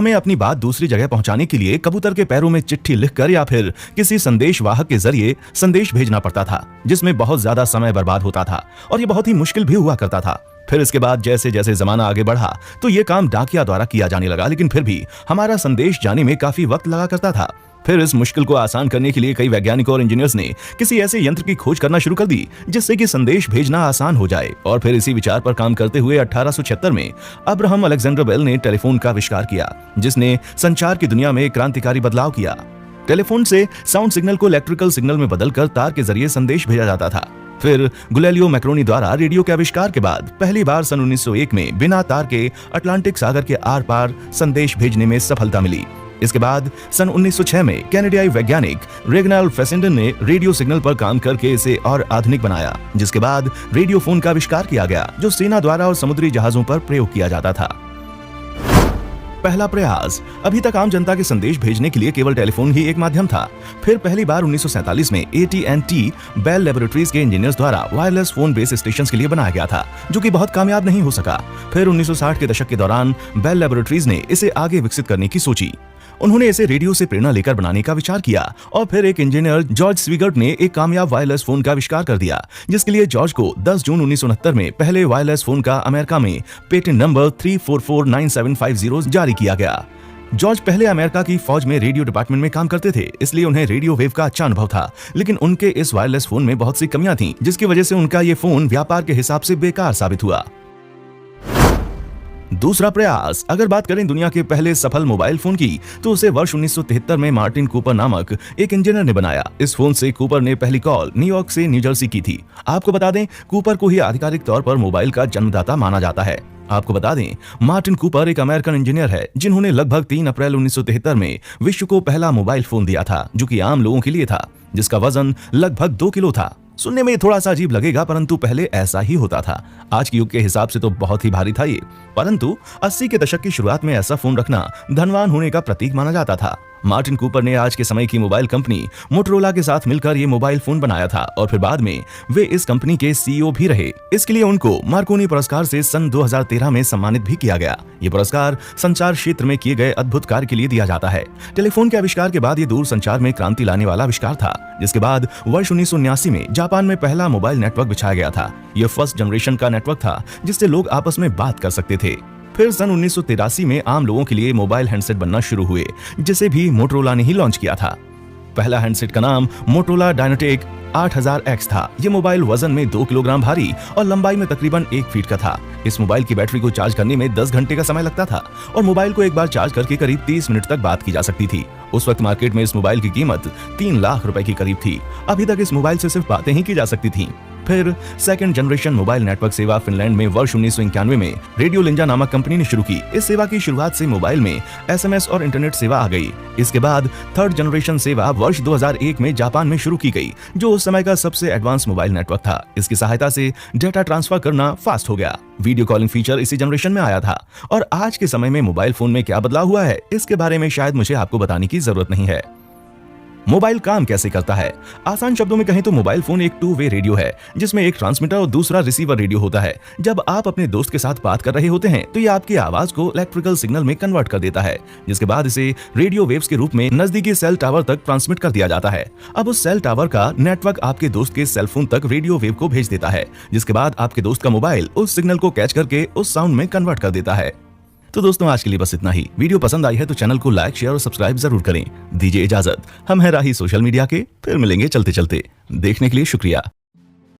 हमें अपनी बात दूसरी जगह पहुंचाने के लिए कबूतर के पैरों में चिट्ठी लिखकर या फिर किसी संदेश वाहक के जरिए संदेश भेजना पड़ता था, जिसमें बहुत ज्यादा समय बर्बाद होता था और ये बहुत ही मुश्किल भी हुआ करता था। फिर इसके बाद जैसे जैसे जमाना आगे बढ़ा तो ये काम डाकिया द्वारा किया जाने लगा, लेकिन फिर भी हमारा संदेश जाने में काफी वक्त लगा करता था। फिर इस मुश्किल को आसान करने के लिए कई वैज्ञानिकों और इंजीनियर्स ने किसी ऐसे यंत्र की खोज करना शुरू कर दी जिससे कि संदेश भेजना आसान हो जाए। और फिर इसी विचार पर काम करते हुए 1876 में अब्राहम अलेक्जेंडर बेल ने टेलीफोन का आविष्कार किया, जिसने संचार की दुनिया में क्रांतिकारी बदलाव किया। टेलीफोन से साउंड सिग्नल को इलेक्ट्रिकल सिग्नल में बदलकर तार के जरिए संदेश भेजा जाता था। फिर गुलेलियो मैक्रोनी द्वारा रेडियो के आविष्कार के बाद पहली बार सन 1901 में बिना तार के अटलांटिक सागर के आर पार संदेश भेजने में सफलता मिली। इसके बाद सन 1906 में कनाडाई वैज्ञानिक रेगनाल्ड फेसेंडन ने रेडियो सिग्नल पर काम करके इसे और आधुनिक बनाया, जिसके बाद रेडियो फोन का आविष्कार किया गया, जो सेना द्वारा और समुद्री जहाजों पर प्रयोग किया जाता था। पहला प्रयास। अभी तक आम जनता के संदेश भेजने के लिए केवल टेलीफोन ही एक माध्यम था। फिर पहली बार 1947 में AT&T बेल लैबोरेटरीज के इंजीनियर्स द्वारा वायरलेस फोन बेस स्टेशन के लिए बनाया गया था, जो कि बहुत कामयाब नहीं हो सका। फिर 1960 के दशक के दौरान बेल लैबोरेटरीज ने इसे आगे विकसित करने की सोची। उन्होंने इसे रेडियो से प्रेरणा लेकर बनाने का विचार किया और फिर एक इंजीनियर जॉर्ज स्वीगर्ट ने एक कामयाब वायरलेस फोन का आविष्कार कर दिया, जिसके लिए जॉर्ज को 10 जून 1969 में पहले वायरलेस फोन का अमेरिका में पेटेंट नंबर 3449750 जारी किया गया। जॉर्ज पहले अमेरिका की फौज में रेडियो डिपार्टमेंट में काम करते थे, इसलिए उन्हें रेडियो वेव का अच्छा अनुभव था, लेकिन उनके इस वायरलेस फोन में बहुत सी कमियां थीं, जिसकी वजह से उनका ये फोन व्यापार के हिसाब से बेकार साबित हुआ। दूसरा प्रयास। अगर बात करें दुनिया के पहले सफल मोबाइल फोन की, तो उसे वर्ष 1973 में मार्टिन कूपर नामक एक इंजीनियर ने बनाया। इस फोन से कूपर ने पहली कॉल न्यूयॉर्क से न्यू जर्सी की थी। आपको बता दें, कूपर को ही आधिकारिक तौर पर मोबाइल का जन्मदाता माना जाता है। आपको बता दें, मार्टिन कूपर एक अमेरिकन इंजीनियर है, जिन्होंने लगभग 3 अप्रैल 1973 में विश्व को पहला मोबाइल फोन दिया था, जो कि आम लोगों के लिए था, जिसका वजन लगभग 2 किलो था। सुनने में थोड़ा सा अजीब लगेगा, परंतु पहले ऐसा ही होता था। आज के युग के हिसाब से तो बहुत ही भारी था ये, परंतु 80 के दशक की शुरुआत में ऐसा फोन रखना धनवान होने का प्रतीक माना जाता था। मार्टिन कूपर ने आज के समय की मोबाइल कंपनी मोटोरोला के साथ मिलकर ये मोबाइल फोन बनाया था और फिर बाद में वे इस कंपनी के CEO भी रहे। इसके लिए उनको मार्कोनी पुरस्कार से सन 2013 में सम्मानित भी किया गया। ये पुरस्कार संचार क्षेत्र में किए गए अद्भुत कार्य के लिए दिया जाता है। टेलीफोन के आविष्कार के बाद ये दूर संचार में क्रांति लाने वाला आविष्कार था, जिसके बाद वर्ष 1979 में जापान में पहला मोबाइल नेटवर्क बिछाया गया था। यह फर्स्ट जनरेशन का नेटवर्क था, जिससे लोग आपस में बात कर सकते थे। फिर सन 1983 में आम लोगों के लिए मोबाइल हैंडसेट बनना शुरू हुए, जिसे भी मोटोरोला ने ही लॉन्च किया था। पहला हैंडसेट का नाम मोटोरोला डायनाटेक 8000X था। ये मोबाइल वजन में 2 किलोग्राम भारी और लंबाई में तकरीबन 1 फीट का था। इस मोबाइल की बैटरी को चार्ज करने में 10 घंटे का समय लगता था और मोबाइल को एक बार चार्ज करके करीब 30 मिनट तक बात की जा सकती थी। उस वक्त मार्केट में इस मोबाइल की कीमत 3 लाख रुपए की करीब थी। अभी तक इस मोबाइल से सिर्फ बातें ही की जा सकती थी। फिर सेकंड जनरेशन मोबाइल नेटवर्क सेवा फिनलैंड में वर्ष 1991 में रेडियो लिंजा नामक कंपनी ने शुरू की। इस सेवा की शुरुआत से मोबाइल में SMS और इंटरनेट सेवा आ गई। इसके बाद थर्ड जनरेशन सेवा वर्ष 2001 में जापान में शुरू की गई, जो उस समय का सबसे एडवांस मोबाइल नेटवर्क था। इसकी सहायता से डेटा ट्रांसफर करना फास्ट हो गया। वीडियो कॉलिंग फीचर इसी जनरेशन में आया था। और आज के समय में मोबाइल फोन में क्या बदलाव हुआ है, इसके बारे में शायद मुझे आपको बताने की जरूरत नहीं है। मोबाइल काम कैसे करता है? आसान शब्दों में कहें तो मोबाइल फोन एक 2 वे रेडियो है, जिसमें एक ट्रांसमीटर और दूसरा रिसीवर रेडियो होता है। जब आप अपने दोस्त के साथ बात कर रहे होते हैं तो ये आपकी आवाज को इलेक्ट्रिकल सिग्नल में कन्वर्ट कर देता है, जिसके बाद इसे रेडियो वेव्स के रूप में नजदीकी सेल टावर तक ट्रांसमिट कर दिया जाता है। अब उस सेल टावर का नेटवर्क आपके दोस्त के सेल फोन तक रेडियो वेव को भेज देता है, जिसके बाद आपके दोस्त का मोबाइल उस सिग्नल को कैच करके उस साउंड में कन्वर्ट कर देता है। तो दोस्तों, आज के लिए बस इतना ही। वीडियो पसंद आई है तो चैनल को लाइक, शेयर और सब्सक्राइब जरूर करें। दीजिए इजाजत। हम हैं राही सोशल मीडिया के, फिर मिलेंगे चलते चलते। देखने के लिए शुक्रिया।